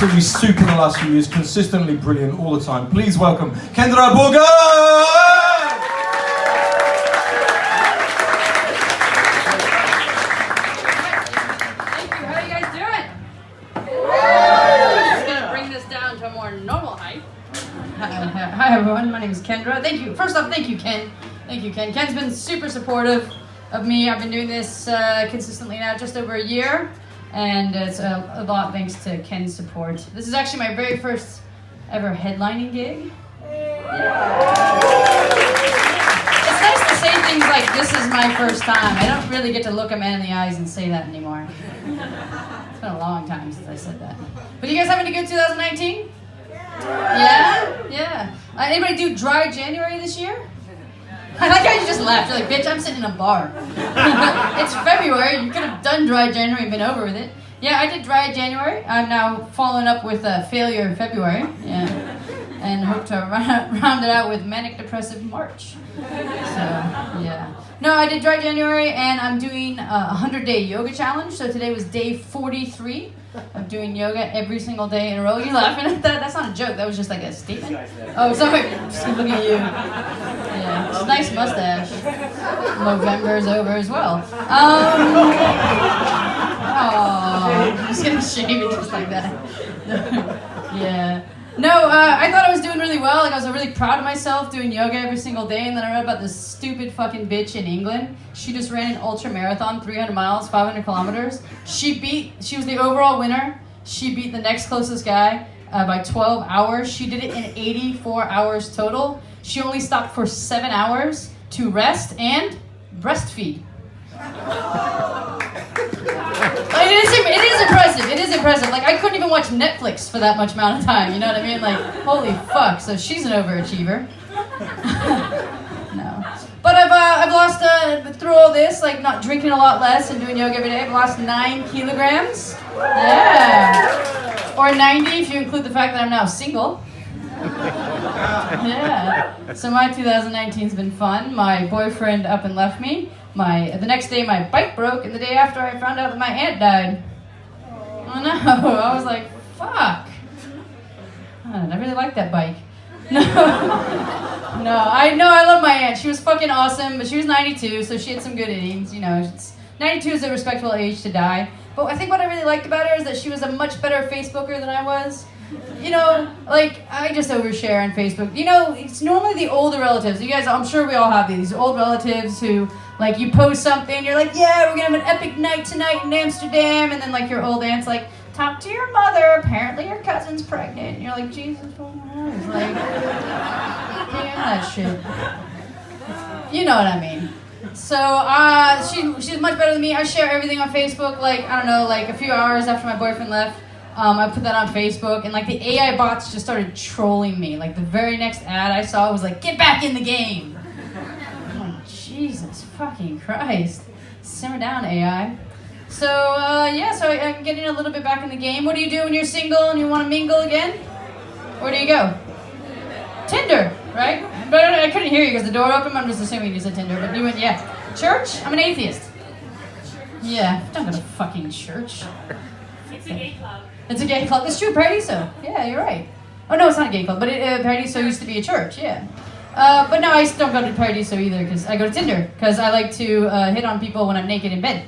absolutely super the last few years, consistently brilliant all the time. Please welcome Kendra Burger! Hi everyone, my name is Kendra. Thank you. First off, thank you, Ken. Thank you, Ken. Ken's been super supportive of me. I've been doing this consistently now just over a year, and it's a lot thanks to Ken's support. This is actually my very first ever headlining gig. Yeah. It's nice to say things like, this is my first time. I don't really get to look a man in the eyes and say that anymore. It's been a long time since I said that. But you guys having a good 2019? Yeah? Yeah. Anybody do dry January this year? I like how you just laughed. You're like, bitch, I'm sitting in a bar. It's February. You could have done dry January and been over with it. Yeah, I did dry January. I'm now following up with failure in February. Yeah. And hope to round it out with manic depressive March. So, yeah. No, I did dry January, and I'm doing a 100-day yoga challenge. So today was day 43 of doing yoga every single day in a row. You laughing at that? That's not a joke. That was just like a statement. Oh, sorry. Just looking at you. Yeah, it's a nice mustache. November's over as well. I'm just gonna shave it just like that. Yeah. No, I thought I was doing really well. Like, I was really proud of myself doing yoga every single day, and then I read about this stupid fucking bitch in England. She just ran an ultra marathon, 300 miles, 500 kilometers. She was the overall winner. She beat the next closest guy by 12 hours. She did it in 84 hours total. She only stopped for 7 hours to rest and breastfeed. It is impressive. It is impressive. Like, I couldn't even watch Netflix for that much amount of time. You know what I mean? Like, holy fuck. So she's an overachiever. No. But I've lost through all this, like not drinking a lot less and doing yoga every day. I've lost 9 kilograms. Yeah. Or 90 if you include the fact that I'm now single. Yeah. So my 2019's been fun. My boyfriend up and left me. The next day my bike broke, and the day after I found out that my aunt died. Oh no, I was like, fuck. I really like that bike. No, I love my aunt. She was fucking awesome, but she was 92, so she had some good innings. You know, 92 is a respectable age to die. But I think what I really liked about her is that she was a much better Facebooker than I was. You know, like, I just overshare on Facebook. You know, it's normally the older relatives. You guys, I'm sure we all have these old relatives who, like, you post something, you're like, yeah, we're gonna have an epic night tonight in Amsterdam, and then, like, your old aunt's like, talk to your mother, apparently your cousin's pregnant, and you're like, Jesus Christ, like, damn that shit. You know what I mean. So, she's much better than me. I share everything on Facebook, like, I don't know, like, a few hours after my boyfriend left. I put that on Facebook, and like the AI bots just started trolling me. Like the very next ad I saw was like, "Get back in the game." I'm like, Jesus fucking Christ, simmer down, AI. So so I'm getting a little bit back in the game. What do you do when you're single and you want to mingle again? Where do you go? Tinder, right? But I couldn't hear you because the door opened. I'm just assuming you said Tinder, but you went, yeah. Church? I'm an atheist. Yeah, don't go to fucking church. It's a gay club. It's a gay club. It's true, Paradiso. Yeah, you're right. Oh, no, it's not a gay club, but Paradiso used to be a church, yeah. But no, I don't go to Paradiso either, because I go to Tinder, because I like to hit on people when I'm naked in bed.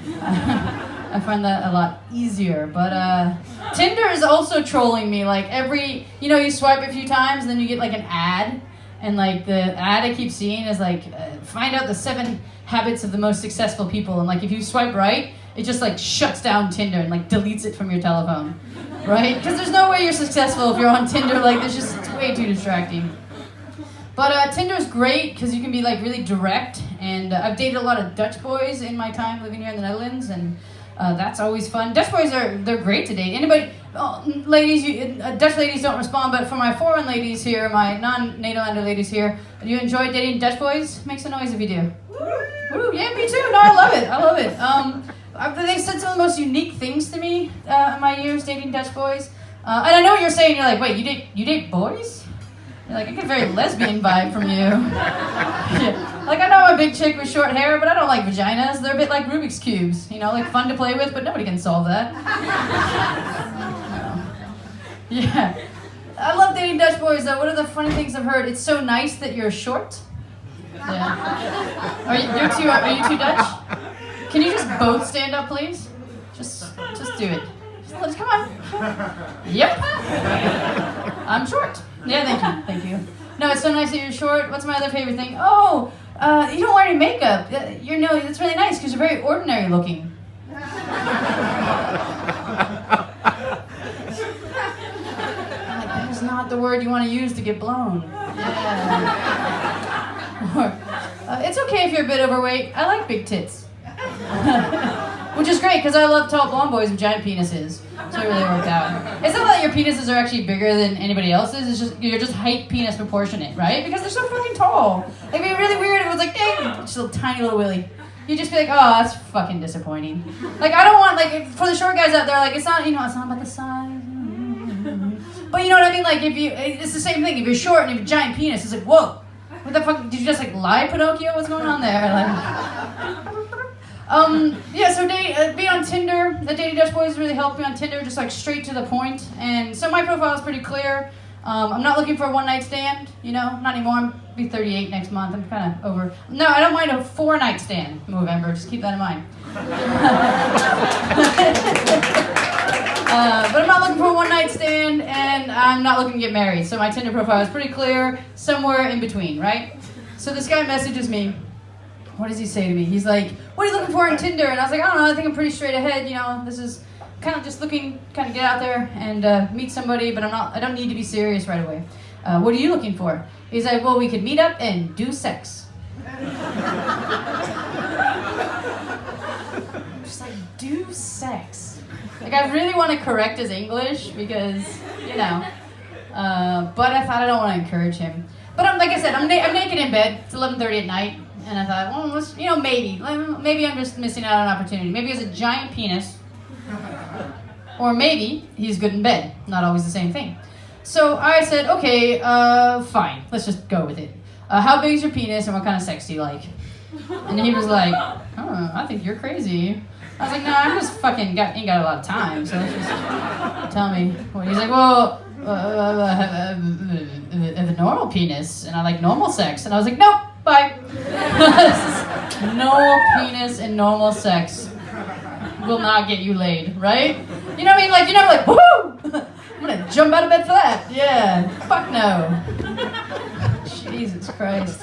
I find that a lot easier, but Tinder is also trolling me, like you swipe a few times, and then you get like an ad, and like the ad I keep seeing is like, find out the 7 habits of the most successful people, and like if you swipe right, it just like shuts down Tinder and like deletes it from your telephone, right? Because there's no way you're successful if you're on Tinder. Like it's way too distracting. But Tinder's great because you can be like really direct, and I've dated a lot of Dutch boys in my time living here in the Netherlands, and that's always fun. Dutch boys they're great to date. Anybody, Dutch ladies don't respond, but for my foreign ladies here, my non-Nederlander ladies here, do you enjoy dating Dutch boys? Make some noise if you do. Woo, yeah, me too. No, I love it. I love it. They've said some of the most unique things to me in my years dating Dutch boys. And I know what you're saying. You're like, wait, you date boys? You're like, I get a very lesbian vibe from you. Yeah. Like, I know I'm a big chick with short hair, but I don't like vaginas. They're a bit like Rubik's Cubes. You know, like fun to play with, but nobody can solve that. Yeah. I love dating Dutch boys though. What are the funny things I've heard? It's so nice that you're short. Yeah. Are you two Dutch? Can you just both stand up, please? Just do it. Come on. Yep. I'm short. Yeah, thank you. No, it's so nice that you're short. What's my other favorite thing? Oh, you don't wear any makeup. That's really nice because you're very ordinary looking. That is not the word you want to use to get blown. Yeah. It's okay if you're a bit overweight. I like big tits. Which is great because I love tall blonde boys with giant penises. So it really worked out. It's not that your penises are actually bigger than anybody else's. It's just you're just height penis proportionate, right? Because they're so fucking tall. It'd be really weird if it was like, dang, just a little tiny little willy. You'd just be like, oh, that's fucking disappointing. Like I don't want for the short guys out there, like it's not about the size. But you know what I mean? Like it's the same thing. If you're short and you have a giant penis, it's like, whoa, what the fuck? Did you just like lie, Pinocchio? What's going on there? Like. Yeah, so be on Tinder. The Dating Dutch Boys really helped me on Tinder, just like straight to the point. And so my profile is pretty clear. I'm not looking for a one-night stand, not anymore. I'll be 38 next month. I'm kind of over. No, I don't mind a 4-night stand in November. Just keep that in mind. But I'm not looking for a one-night stand, and I'm not looking to get married. So my Tinder profile is pretty clear, somewhere in between, right? So this guy messages me. What does he say to me? He's like, what are you looking for on Tinder? And I was like, I don't know, I think I'm pretty straight ahead, this is kind of just looking, kind of get out there and meet somebody, but I don't need to be serious right away. What are you looking for? He's like, well, we could meet up and do sex. Just like, do sex. Like, I really want to correct his English because, but I thought I don't want to encourage him. But like I said, I'm naked in bed. It's 11:30 at night. And I thought, well, maybe I'm just missing out on an opportunity. Maybe he has a giant penis, or maybe he's good in bed. Not always the same thing. So I said, okay, fine. Let's just go with it. How big is your penis, and what kind of sex do you like? And he was like, I think you're crazy. I was like, no, I'm just fucking ain't got a lot of time, so let's just tell me. He's like, well, I have a normal penis, and I like normal sex. And I was like, nope. Bye. No penis and normal sex will not get you laid, right? You know what I mean? Like, you're never like, woohoo! I'm gonna jump out of bed for that. Yeah. Fuck no. Jesus Christ.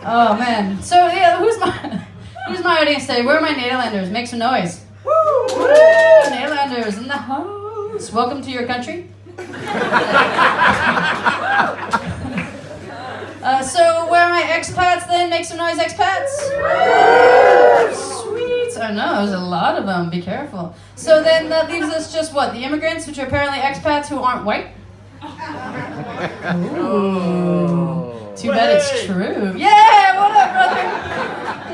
Oh man. So yeah, who's my audience today? Where are my Nederlanders? Make some noise. Woo! Nederlanders in the house. Welcome to your country. So where are my expats then? Make some noise, expats. Sweet. I know, there's a lot of them. Be careful. So then that leaves us just what? The immigrants, which are apparently expats who aren't white? Ooh. Too bad it's true. Yeah, what up, brother?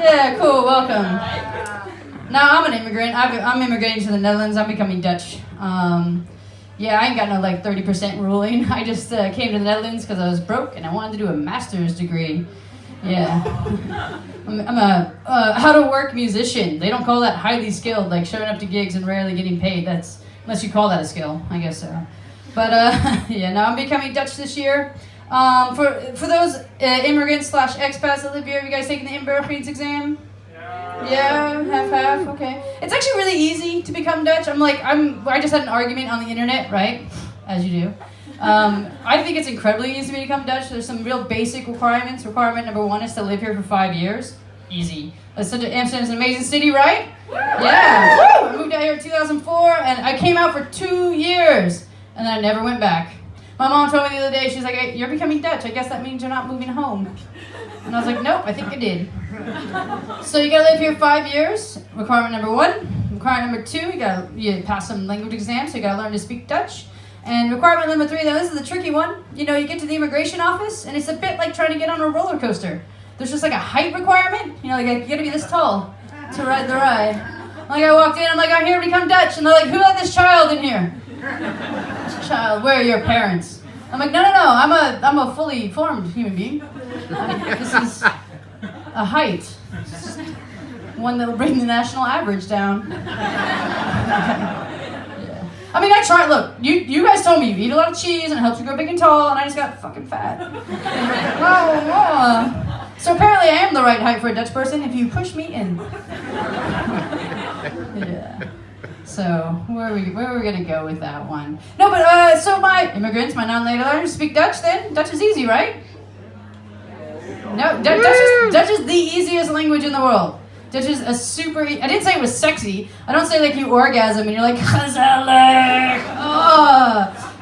Yeah, cool, welcome. Now I'm an immigrant. I'm immigrating to the Netherlands. I'm becoming Dutch. Yeah, I ain't got no 30% ruling. I just came to the Netherlands because I was broke and I wanted to do a master's degree. Yeah. I'm a how to work musician. They don't call that highly skilled, like showing up to gigs and rarely getting paid. That's unless you call that a skill, I guess so. But yeah, no, I'm becoming Dutch this year. For those immigrants / expats that live here, have you guys taken the inburgeringsexamen exam? Yeah, half, okay. It's actually really easy to become Dutch. I just had an argument on the internet, right? As you do. I think it's incredibly easy to become Dutch. There's some real basic requirements. Requirement number 1 is to live here for 5 years. Easy. Amsterdam's an amazing city, right? Yeah. Woo! I moved out here in 2004, and I came out for 2 years, and then I never went back. My mom told me the other day, she's like, hey, you're becoming Dutch. I guess that means you're not moving home. And I was like, nope, I think I did. So you gotta live here 5 years, requirement number 1. Requirement number 2, you pass some language exams, so you gotta learn to speak Dutch. And requirement number 3, now this is the tricky one. You get to the immigration office, and it's a bit like trying to get on a roller coaster. There's just like a height requirement. You gotta be this tall to ride the ride. Like I walked in, I'm like, I'm here to become Dutch. And they're like, who let this child in here? Child, where are your parents? I'm like, no, I'm a fully formed human being. This is a height. One that'll bring the national average down. Yeah. I mean, I tried. Look, you guys told me you eat a lot of cheese and it helps you grow big and tall, and I just got fucking fat. So apparently I am the right height for a Dutch person if you push me in. Yeah. So where are we gonna go with that one? No, but so my immigrants, my non-native learners speak Dutch. Then Dutch is easy, right? No, Dutch is the easiest language in the world. Dutch is a super. I didn't say it was sexy. I don't say like you orgasm and you're like gezellig.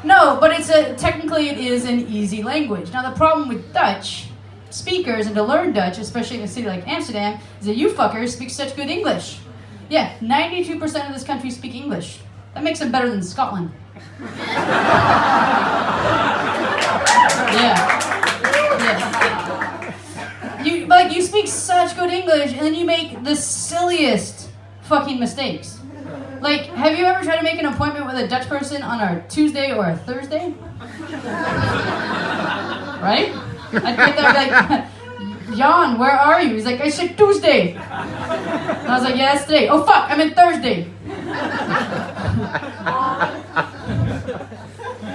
No, but technically it is an easy language. Now the problem with Dutch speakers and to learn Dutch, especially in a city like Amsterdam, is that you fuckers speak such good English. Yeah, 92% of this country speak English. That makes them better than Scotland. Yeah. You speak such good English, and then you make the silliest fucking mistakes. Like, have you ever tried to make an appointment with a Dutch person on a Tuesday or a Thursday? Right? I'd get there and be like, Jan, where are you? He's like, I said Tuesday. And I was like, yeah, that's today. Oh fuck, I meant Thursday.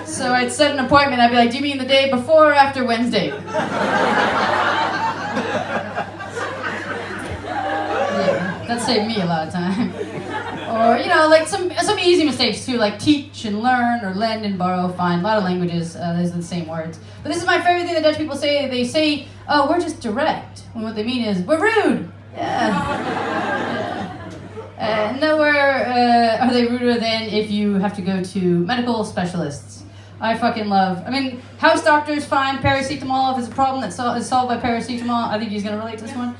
So I'd set an appointment. I'd be like, do you mean the day before or after Wednesday? Yeah, that saved me a lot of time. Or, like some easy mistakes too, like teach and learn or lend and borrow, fine. A lot of languages, those are the same words. But this is my favorite thing that Dutch people say. They say, oh, we're just direct. When what they mean is, we're rude. Yeah. Nowhere are they ruder than if you have to go to medical specialists. I fucking love. I mean, house doctors find paracetamol if it's a problem that is solved by paracetamol. I think he's gonna relate to this one.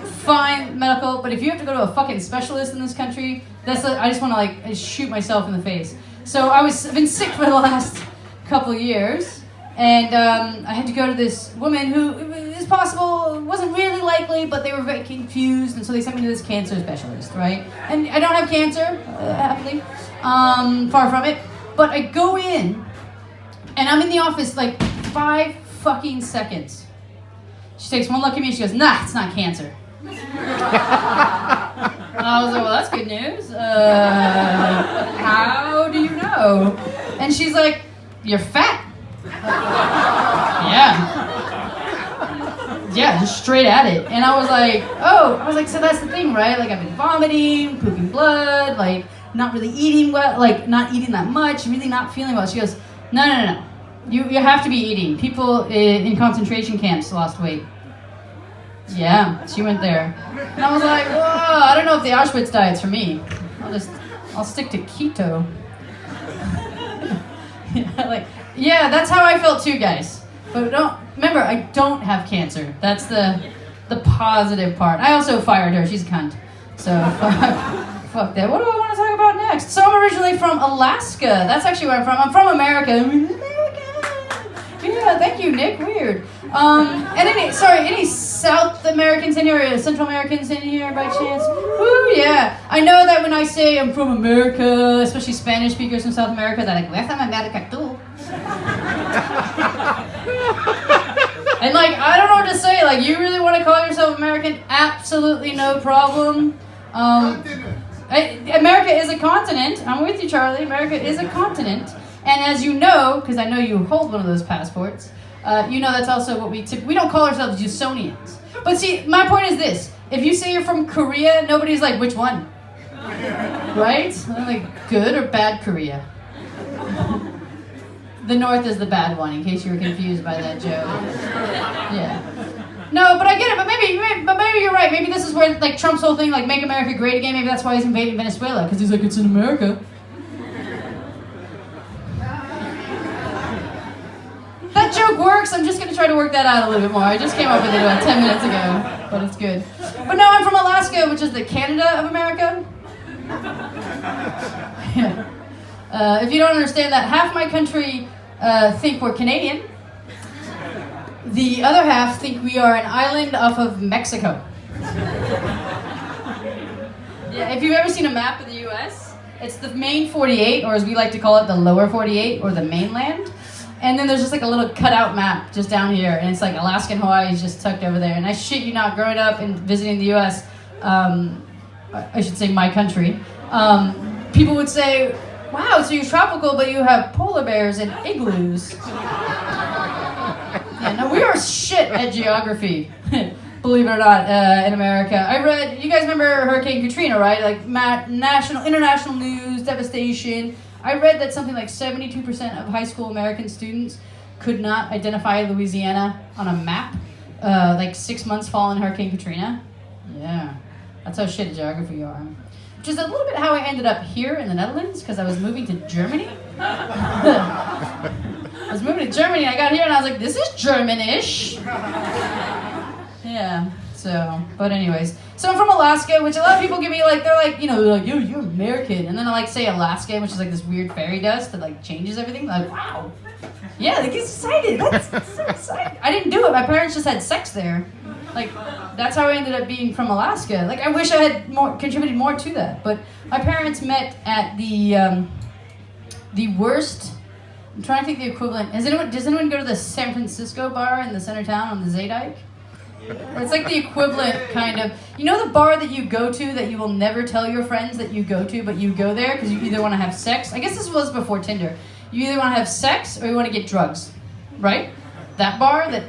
Fine medical, but if you have to go to a fucking specialist in this country, I just want to like shoot myself in the face. So I've been sick for the last couple of years, and I had to go to this woman who is possible wasn't really likely, but they were very confused, and so they sent me to this cancer specialist, right? And I don't have cancer, happily, far from it. But I go in, and I'm in the office like 5 fucking seconds. She takes one look at me, she goes, nah, it's not cancer. And I was like, well, that's good news. How do you know? And she's like, you're fat. Yeah, just straight at it. And I was like, so that's the thing, right? Like, I've been vomiting, pooping blood, like, not really eating well, like, not eating that much, really not feeling well. She goes, no. You have to be eating. People in concentration camps lost weight. Yeah, she went there. And I was like, whoa, I don't know if the Auschwitz diet's for me. I'll stick to keto. Yeah, that's how I felt too, guys. But remember, I don't have cancer. That's the positive part. I also fired her. She's a cunt. So, fuck that. What do I want to talk about next? So I'm originally from Alaska. That's actually where I'm from. I'm from America. Yeah, thank you, Nick. Weird. And any South Americans in here, or Central Americans in here by chance? Woo, yeah. I know that when I say I'm from America, especially Spanish speakers from South America, they're like, we're from America too. And like, I don't know what to say. Like, you really want to call yourself American? Absolutely no problem. America is a continent. I'm with you, Charlie. America is a continent. And as you know, because I know you hold one of those passports, you know that's also what we don't call ourselves Usonians. But see, my point is this. If you say you're from Korea, nobody's like, which one? Right? I'm like, good or bad Korea? The North is the bad one, in case you were confused by that joke. Yeah. No, but I get it. But maybe you're right. Maybe this is where like Trump's whole thing, like make America great again. Maybe that's why he's invading Venezuela, because he's like, it's in America. That joke works. I'm just gonna try to work that out a little bit more. I just came up with it about 10 minutes ago, but it's good. But no, I'm from Alaska, which is the Canada of America. Yeah. If you don't understand that, half my country think we're Canadian. The other half think we are an island off of Mexico. Yeah, if you've ever seen a map of the U.S., it's the main 48, or as we like to call it, the lower 48, or the mainland. And then there's just like a little cutout map just down here, and it's like Alaska and Hawaii is just tucked over there. And I shit you not, growing up and visiting the U.S., I should say my country, people would say, Wow, so you're tropical, but you have polar bears and igloos. Yeah, no, we are shit at geography. Believe it or not, in America. I read, you guys remember Hurricane Katrina, right? Like international news, devastation. I read that something like 72% of high school American students could not identify Louisiana on a map, like 6 months following Hurricane Katrina. Yeah, that's how shit at geography you are. Which is a little bit how I ended up here in the Netherlands, because I was moving to Germany. I was moving to Germany, I got here and I was like, this is Germanish. Yeah, so, but anyways. So I'm from Alaska, which a lot of people give me like, they're like, you're American. And then I like say Alaska, which is like this weird fairy dust that like changes everything. Like, wow. Yeah, like he's excited. That's so exciting. I didn't do it. My parents just had sex there. Like, that's how I ended up being from Alaska. Like, I wish I had contributed more to that. But my parents met at the worst. I'm trying to think the equivalent. Does anyone go to the San Francisco bar in the center town on the Zaydike? Or it's like the equivalent, kind of. You know the bar that you go to that you will never tell your friends that you go to, but you go there because you either want to have sex. I guess this was before Tinder. You either want to have sex or you want to get drugs, right? That bar that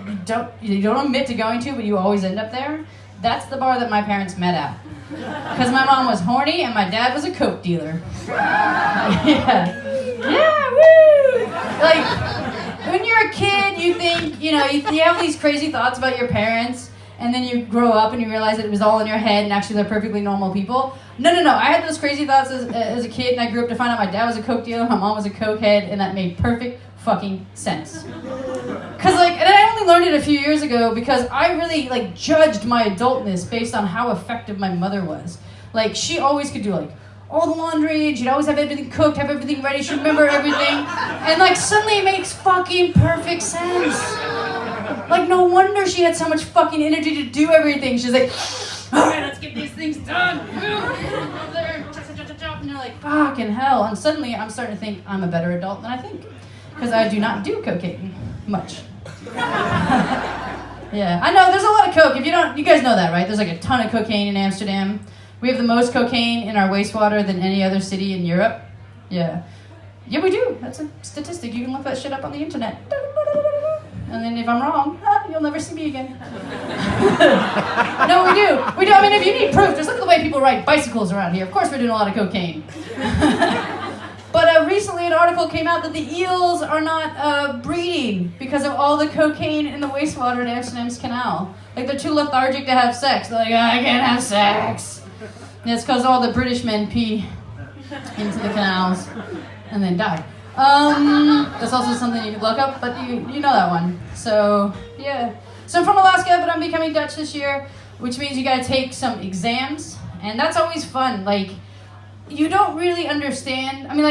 you don't admit to going to, but you always end up there. That's the bar that my parents met at. Because my mom was horny and my dad was a coke dealer. Yeah, woo! Like, when you're a kid, you think, you have these crazy thoughts about your parents, and then you grow up and you realize that it was all in your head and actually they're perfectly normal people. No. I had those crazy thoughts as a kid, and I grew up to find out my dad was a coke dealer, my mom was a cokehead, and that made perfect fucking sense. And I only learned it a few years ago because I really, judged my adultness based on how effective my mother was. Like, she always could do, all the laundry, and she'd always have everything cooked, have everything ready, she'd remember everything. And, suddenly it makes fucking perfect sense. No wonder she had so much fucking energy to do everything. She's like, all right, let's get these things done. And you're like, fucking hell. And suddenly I'm starting to think I'm a better adult than I think. Because I do not do cocaine much. Yeah, I know, there's a lot of coke. You guys know that, right? There's a ton of cocaine in Amsterdam. We have the most cocaine in our wastewater than any other city in Europe. Yeah. Yeah, we do. That's a statistic. You can look that shit up on the internet. And then if I'm wrong, you'll never see me again. No, we do. We do. I mean, if you need proof, just look at the way people ride bicycles around here. Of course we're doing a lot of cocaine. But recently an article came out that the eels are not breeding because of all the cocaine in the wastewater in Amsterdam's canal. They're too lethargic to have sex. They're like, I can't have sex. And it's because all the British men pee into the canals and then die. That's also something you can look up, but you know that one. So, yeah. So I'm from Alaska, but I'm becoming Dutch this year, which means you gotta take some exams, and that's always fun. You don't really understand. I mean,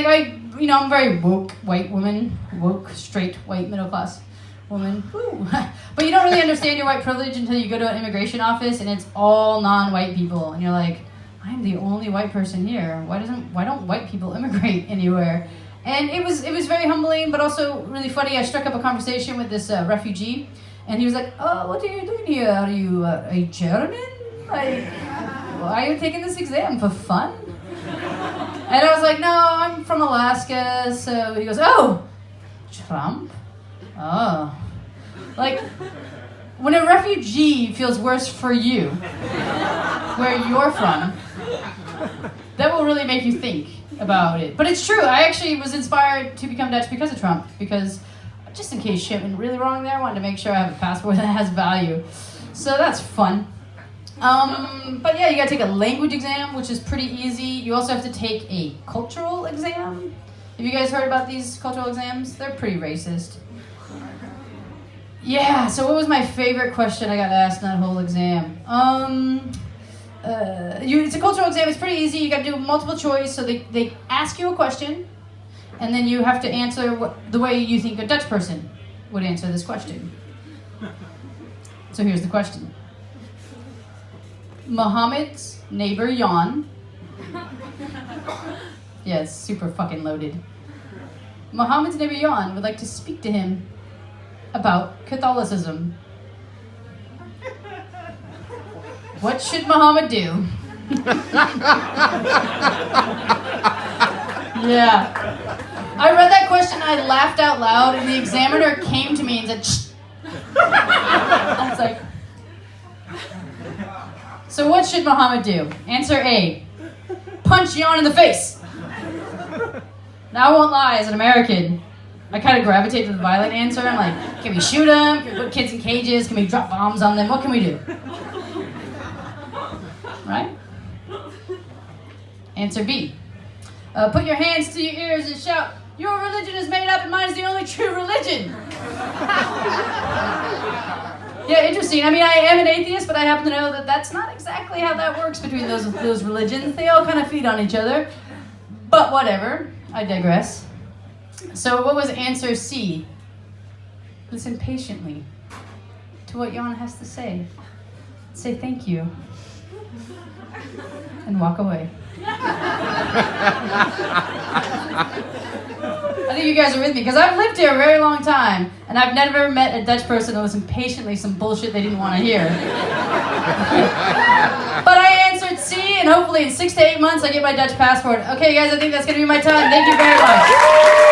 I'm a very woke white woman, woke, straight, white, middle class woman. Woo. But you don't really understand your white privilege until you go to an immigration office and it's all non-white people, and you're like, I'm the only white person here. Why don't white people immigrate anywhere? And it was very humbling, but also really funny. I struck up a conversation with this refugee, and he was like, "Oh, what are you doing here? Are you a German? Why are you taking this exam for fun?" And I was like, "No, I'm from Alaska." So he goes, "Oh, Trump? Oh." When a refugee feels worse for you, where you're from, that will really make you think about it. But it's true, I actually was inspired to become Dutch because of Trump, because just in case shit went really wrong there, I wanted to make sure I have a passport that has value. So that's fun. But yeah, you gotta take a language exam, which is pretty easy. You also have to take a cultural exam. Have you guys heard about these cultural exams? They're pretty racist. Yeah, so what was my favorite question I got asked in that whole exam? It's a cultural exam, it's pretty easy. You gotta do multiple choice, so they ask you a question, and then you have to answer the way you think a Dutch person would answer this question. So here's the question. Muhammad's neighbor Jan. Yeah, it's super fucking loaded. Muhammad's neighbor Jan would like to speak to him about Catholicism. What should Muhammad do? Yeah. I read that question, I laughed out loud, and the examiner came to me and said, shh. I was like, so what should Muhammad do? Answer A, punch Jan in the face. Now I won't lie, as an American, I kind of gravitate to the violent answer. I'm like, can we shoot them? Can we put kids in cages? Can we drop bombs on them? What can we do? Right? Answer B. Put your hands to your ears and shout, your religion is made up and mine is the only true religion. Yeah, interesting. I mean, I am an atheist, but I happen to know that that's not exactly how that works between those religions. They all kind of feed on each other. But whatever. I digress. So what was answer C? Listen patiently to what Jan has to say. Say thank you. And walk away. I think you guys are with me, because I've lived here a very long time, and I've never met a Dutch person to listen patiently to some bullshit they didn't want to hear. But I answered C, and hopefully in 6 to 8 months I get my Dutch passport. Okay, guys, I think that's going to be my time. Thank you very much.